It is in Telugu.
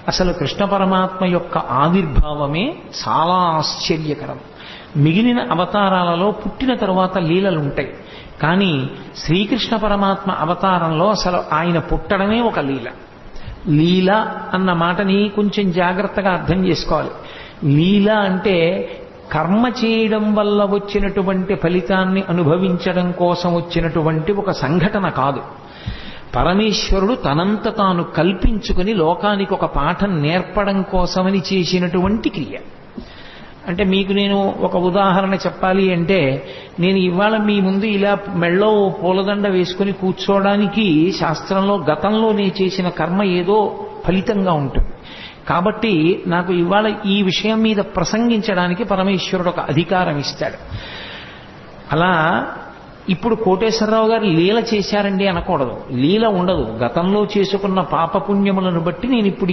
అసలు కృష్ణ పరమాత్మ యొక్క ఆవిర్భావమే చాలా ఆశ్చర్యకరం. మిగిలిన అవతారాలలో పుట్టిన తరువాత లీలలుంటాయి, కానీ శ్రీకృష్ణ పరమాత్మ అవతారంలో అసలు ఆయన పుట్టడమే ఒక లీల. లీల అన్న మాటని కొంచెం జాగ్రత్తగా అర్థం చేసుకోవాలి. లీల అంటే కర్మ చేయడం వల్ల వచ్చినటువంటి ఫలితాన్ని అనుభవించడం కోసం వచ్చినటువంటి ఒక సంఘటన కాదు. పరమేశ్వరుడు తనంత తాను కల్పించుకుని లోకానికి ఒక పాఠం నేర్పడం కోసమని చేసినటువంటి క్రియ. అంటే మీకు నేను ఒక ఉదాహరణ చెప్పాలి అంటే, నేను ఇవాళ మీ ముందు ఇలా మెళ్ళో పూలదండ వేసుకుని కూర్చోవడానికి శాస్త్రంలో గతంలో నేను చేసిన కర్మ ఏదో ఫలితంగా ఉంటుంది. కాబట్టి నాకు ఇవాళ ఈ విషయం మీద ప్రసంగించడానికి పరమేశ్వరుడు ఒక అధికారం ఇస్తాడు. అలా ఇప్పుడు కోటేశ్వరరావు గారు లీల చేశారండి అనకూడదు. లీల ఉండదు. గతంలో చేసుకున్న పాపపుణ్యములను బట్టి నేను ఇప్పుడు